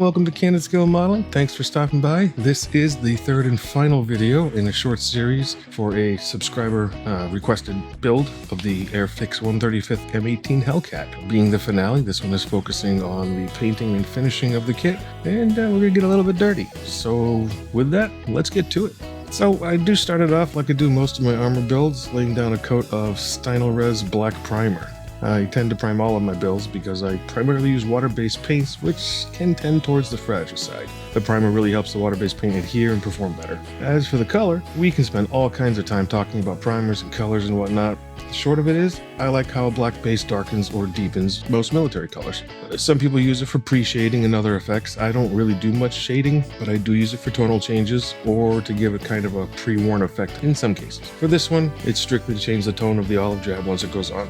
Welcome to Candid Skill Modeling. Thanks for stopping by. This is the third and final video in a short series for a subscriber requested build of the Airfix 135th M18 Hellcat. Being the finale, this one is focusing on the painting and finishing of the kit, and we're going to get a little bit dirty. So with that, let's get to it. So I do start it off like I do most of my armor builds, laying down a coat of Stynylrez black primer. I tend to prime all of my builds because I primarily use water-based paints, which can tend towards the fragile side. The primer really helps the water-based paint adhere and perform better. As for the color, we can spend all kinds of time talking about primers and colors and whatnot. The short of it is, I like how a black base darkens or deepens most military colors. Some people use it for pre-shading and other effects. I don't really do much shading, but I do use it for tonal changes or to give it kind of a pre-worn effect in some cases. For this one, it's strictly to change the tone of the olive drab once it goes on.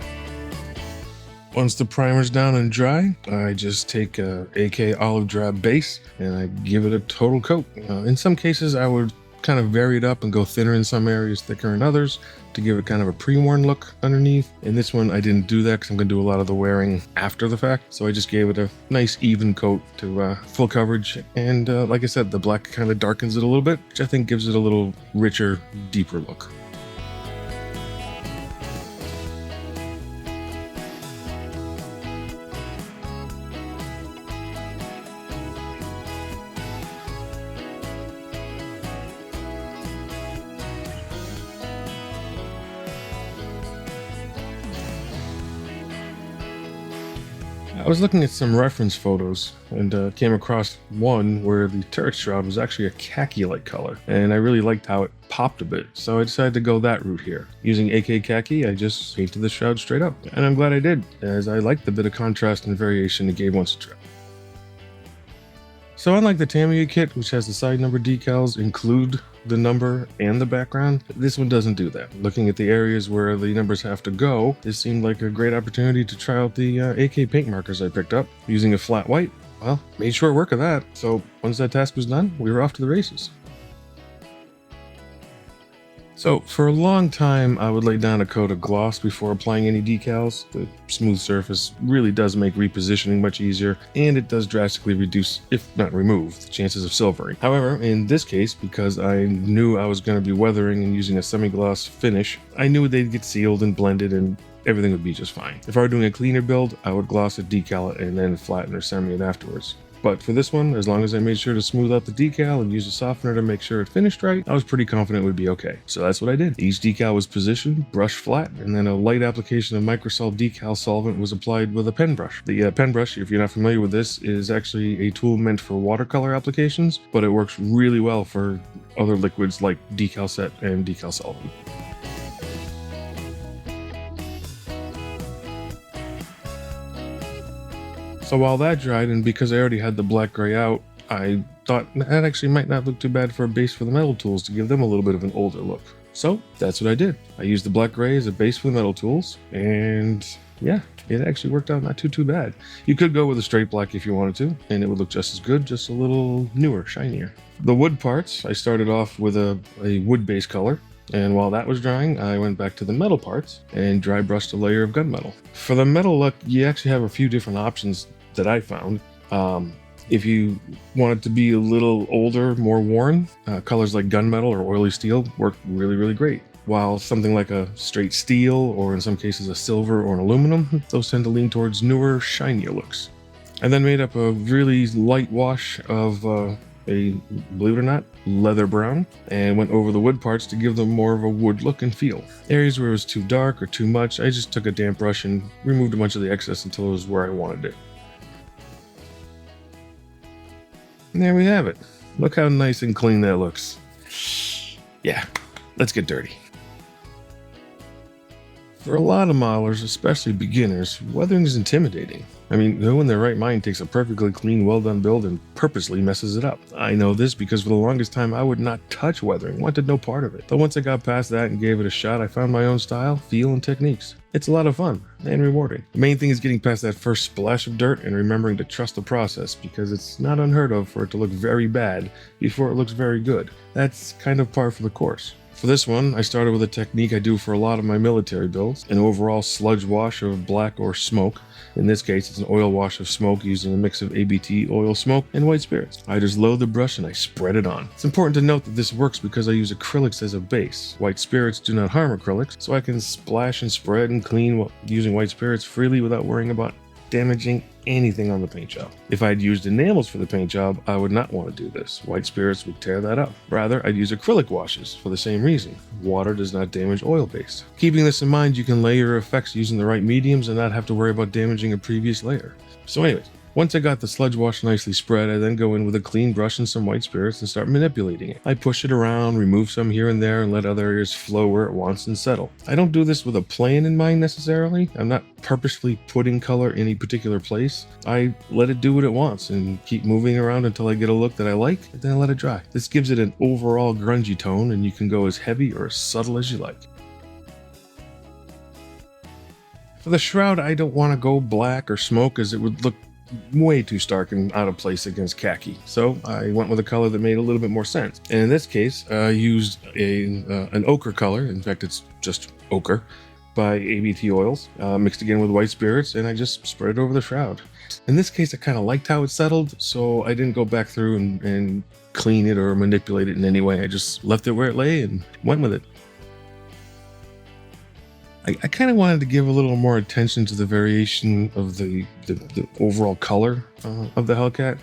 Once the primer's down and dry, I just take a AK olive drab base and I give it a total coat. In some cases, I would kind of vary it up and go thinner in some areas, thicker in others, to give it kind of a pre-worn look underneath. In this one, I didn't do that because I'm going to do a lot of the wearing after the fact. So I just gave it a nice even coat to full coverage. And like I said, the black kind of darkens it a little bit, which I think gives it a little richer, deeper look. I was looking at some reference photos and came across one where the turret shroud was actually a khaki-like color, and I really liked how it popped a bit, so I decided to go that route here. Using AK khaki, I just painted the shroud straight up, and I'm glad I did, as I liked the bit of contrast and variation it gave once it dripped. So unlike the Tamiya kit, which has the side number decals include the number and the background, this one doesn't do that. Looking at the areas where the numbers have to go, this seemed like a great opportunity to try out the AK paint markers I picked up. Using a flat white, well, made short work of that. So once that task was done, we were off to the races. So for a long time, I would lay down a coat of gloss before applying any decals. The smooth surface really does make repositioning much easier, and it does drastically reduce, if not remove, the chances of silvering. However, in this case, because I knew I was going to be weathering and using a semi-gloss finish, I knew they'd get sealed and blended and everything would be just fine. If I were doing a cleaner build, I would gloss it, decal it, and then flatten or semi it afterwards. But for this one, as long as I made sure to smooth out the decal and use a softener to make sure it finished right, I was pretty confident it would be okay. So that's what I did. Each decal was positioned, brushed flat, and then a light application of Microsol decal solvent was applied with a pen brush. The pen brush, if you're not familiar with this, is actually a tool meant for watercolor applications, but it works really well for other liquids like decal set and decal solvent. So while that dried, and because I already had the black gray out, I thought that actually might not look too bad for a base for the metal tools to give them a little bit of an older look. So that's what I did. I used the black gray as a base for the metal tools, and yeah, it actually worked out not too bad. You could go with a straight black if you wanted to, and it would look just as good, just a little newer, shinier. The wood parts, I started off with a wood base color. And while that was drying, I went back to the metal parts and dry brushed a layer of gunmetal. For the metal look, you actually have a few different options that I found. If you want it to be a little older, more worn, colors like gunmetal or oily steel work really great. While something like a straight steel, or in some cases a silver or an aluminum, those tend to lean towards newer, shinier looks. I then made up a really light wash of believe it or not, leather brown, and went over the wood parts to give them more of a wood look and feel. Areas where it was too dark or too much, I just took a damp brush and removed a bunch of the excess until it was where I wanted it. And there we have it. Look how nice and clean that looks. Yeah, let's get dirty. For a lot of modelers, especially beginners, weathering is intimidating. I mean, who in their right mind takes a perfectly clean, well-done build and purposely messes it up? I know this because for the longest time, I would not touch weathering, wanted no part of it. But once I got past that and gave it a shot, I found my own style, feel, and techniques. It's a lot of fun and rewarding. The main thing is getting past that first splash of dirt and remembering to trust the process, because it's not unheard of for it to look very bad before it looks very good. That's kind of par for the course. For this one, I started with a technique I do for a lot of my military builds, an overall sludge wash of black or smoke. In this case, it's an oil wash of smoke using a mix of ABT, oil, smoke, and white spirits. I just load the brush and I spread it on. It's important to note that this works because I use acrylics as a base. White spirits do not harm acrylics, so I can splash and spread and clean using white spirits freely without worrying about damaging anything on the paint job. If I'd used enamels for the paint job, I would not want to do this. White spirits would tear that up. Rather, I'd use acrylic washes for the same reason. Water does not damage oil base. Keeping this in mind, you can layer your effects using the right mediums and not have to worry about damaging a previous layer. So anyways, once I got the sludge wash nicely spread, I then go in with a clean brush and some white spirits and start manipulating it. I push it around, remove some here and there, and let other areas flow where it wants and settle. I don't do this with a plan in mind necessarily. I'm not purposefully putting color in a particular place. I let it do what it wants and keep moving around until I get a look that I like, and then I let it dry. This gives it an overall grungy tone, and you can go as heavy or as subtle as you like. For the shroud, I don't want to go black or smoke as it would look way too stark and out of place against khaki, so I went with a color that made a little bit more sense. And in this case, I used an ochre color. In fact, it's just ochre by ABT oils, mixed again with white spirits, and I just spread it over the shroud. In this case, I kind of liked how it settled, so I didn't go back through and clean it or manipulate it in any way. I just left it where it lay and went with it. I kind of wanted to give a little more attention to the variation of the overall color of the Hellcat.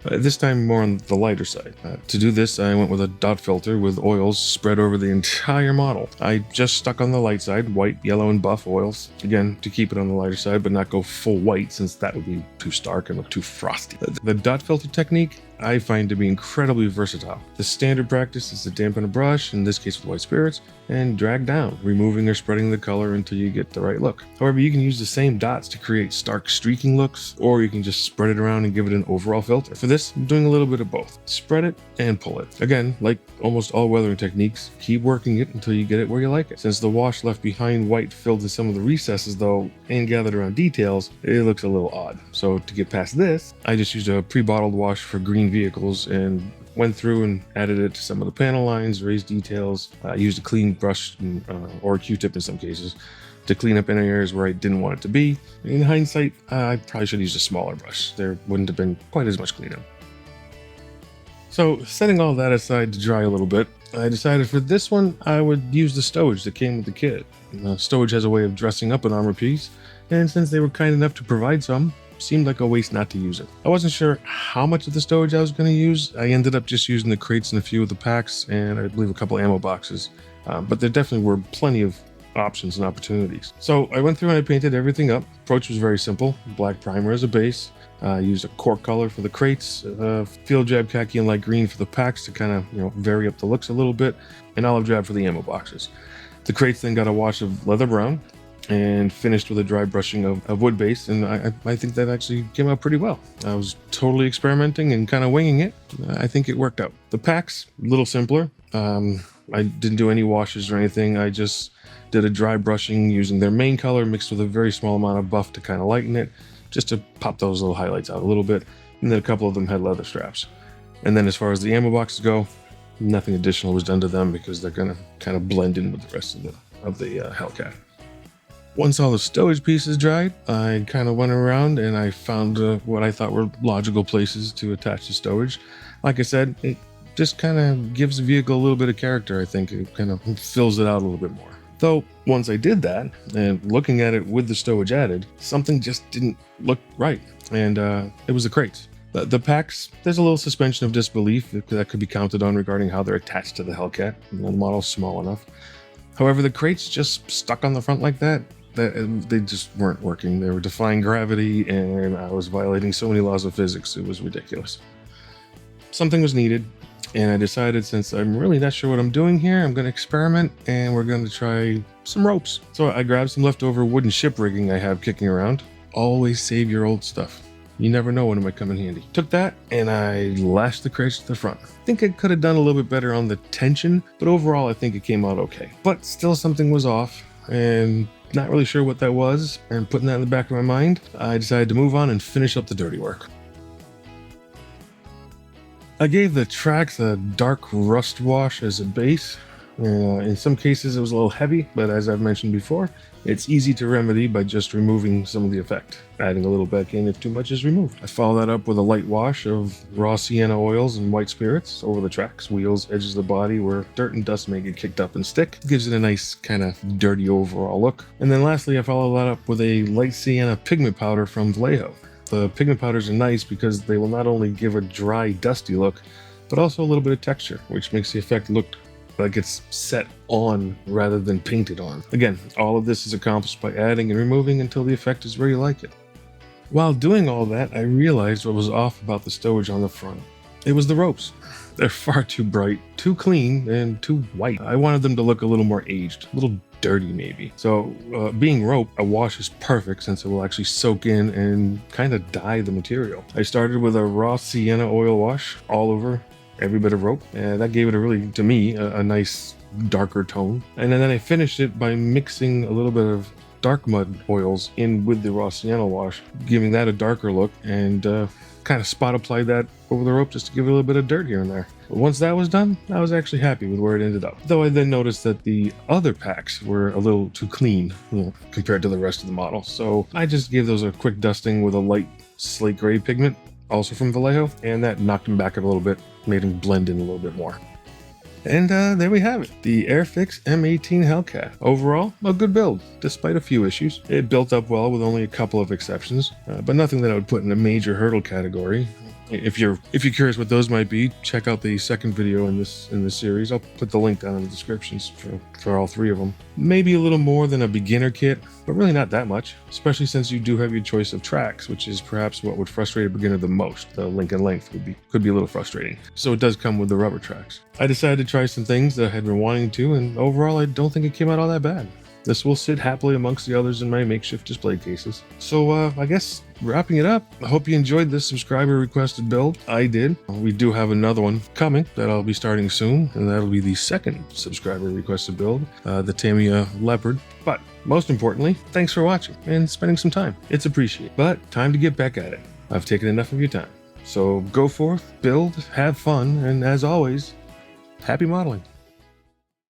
This time more on the lighter side. To do this, I went with a dot filter with oils spread over the entire model. I just stuck on the light side, white, yellow, and buff oils. Again, to keep it on the lighter side, but not go full white since that would be too stark and look too frosty. The dot filter technique I find to be incredibly versatile. The standard practice is to dampen a brush, in this case with white spirits, and drag down, removing or spreading the color until you get the right look. However, you can use the same dots to create stark streaking looks, or you can just spread it around and give it an overall filter. For this, I'm doing a little bit of both. Spread it and pull it. Again, like almost all weathering techniques, keep working it until you get it where you like it. Since the wash left behind white filled in some of the recesses though, and gathered around details, it looks a little odd. So to get past this, I just used a pre-bottled wash for green vehicles and went through and added it to some of the panel lines, raised details. I used a clean brush or a Q-tip in some cases to clean up any areas where I didn't want it to be. In hindsight, I probably should have used a smaller brush. There wouldn't have been quite as much cleanup. So setting all that aside to dry a little bit, I decided for this one I would use the stowage that came with the kit. Stowage has a way of dressing up an armor piece, and since they were kind enough to provide some, seemed like a waste not to use it. I wasn't sure how much of the stowage I was going to use. I ended up just using the crates and a few of the packs, and I believe a couple ammo boxes. But there definitely were plenty of options and opportunities. So I went through and I painted everything up. Approach was very simple. Black primer as a base. Used a cork color for the crates, field jab khaki and light green for the packs to kind of vary up the looks a little bit, and olive drab for the ammo boxes. The crates then got a wash of leather brown and finished with a dry brushing of wood base, and I think that actually came out pretty well. I was totally experimenting and kind of winging it. I think it worked out. The packs, a little simpler. I didn't do any washes or anything. I just did a dry brushing using their main color mixed with a very small amount of buff to kind of lighten it, just to pop those little highlights out a little bit. And then a couple of them had leather straps. And then as far as the ammo boxes go, nothing additional was done to them because they're gonna kind of blend in with the rest of the Hellcat. Once all the stowage pieces dried, I kind of went around and I found what I thought were logical places to attach the stowage. Like I said, it just kind of gives the vehicle a little bit of character. I think it kind of fills it out a little bit more. Though, once I did that, and looking at it with the stowage added, something just didn't look right, and it was the crates. The packs, there's a little suspension of disbelief that could be counted on regarding how they're attached to the Hellcat. The model's small enough. However, the crates just stuck on the front like that they just weren't working. They were defying gravity, and I was violating so many laws of physics, it was ridiculous. Something was needed, and I decided since I'm really not sure what I'm doing here, I'm going to experiment, and we're going to try some ropes. So I grabbed some leftover wooden ship rigging I have kicking around. Always save your old stuff. You never know when it might come in handy. Took that, and I lashed the crates to the front. I think I could have done a little bit better on the tension, but overall I think it came out okay. But still something was off, and not really sure what that was, and putting that in the back of my mind, I decided to move on and finish up the dirty work. I gave the tracks a dark rust wash as a base, In some cases it was a little heavy, but as I've mentioned before, it's easy to remedy by just removing some of the effect, adding a little back in if too much is removed. I follow that up with a light wash of raw sienna oils and white spirits over the tracks, wheels, edges of the body where dirt and dust may get kicked up and stick. It gives it a nice kind of dirty overall look. And then lastly, I follow that up with a light sienna pigment powder from Vallejo. The pigment powders are nice because they will not only give a dry, dusty look, but also a little bit of texture, which makes the effect look like it's set on rather than painted on. Again, all of this is accomplished by adding and removing until the effect is where you like it. While doing all that, I realized what was off about the stowage on the front. It was the ropes. They're far too bright, too clean, and too white. I wanted them to look a little more aged, a little dirty maybe. So being rope, a wash is perfect since it will actually soak in and kind of dye the material. I started with a raw sienna oil wash all over every bit of rope, and that gave it to me, a nice darker tone. And then I finished it by mixing a little bit of dark mud oils in with the raw sienna wash, giving that a darker look, and kind of spot applied that over the rope just to give it a little bit of dirt here and there. But once that was done, I was actually happy with where it ended up. Though I then noticed that the other packs were a little too clean, compared to the rest of the model. So I just gave those a quick dusting with a light slate gray pigment, also from Vallejo, and that knocked them back a little bit, made them blend in a little bit more. And there we have it, the Airfix M18 Hellcat. Overall, a good build, despite a few issues. It built up well with only a couple of exceptions, but nothing that I would put in a major hurdle category. If you're curious what those might be, check out the second video in this series. I'll put the link down in the descriptions for all three of them. Maybe a little more than a beginner kit, but really not that much, especially since you do have your choice of tracks, which is perhaps what would frustrate a beginner the most. The link and length could be a little frustrating. So it does come with the rubber tracks. I decided to try some things that I had been wanting to, and overall I don't think it came out all that bad. This will sit happily amongst the others in my makeshift display cases. So I guess wrapping it up, I hope you enjoyed this subscriber requested build. I did. We do have another one coming that I'll be starting soon, and that'll be the second subscriber requested build, the Tamiya Leopard. But most importantly, thanks for watching and spending some time. It's appreciated. But time to get back at it. I've taken enough of your time. So go forth, build, have fun, and as always, happy modeling.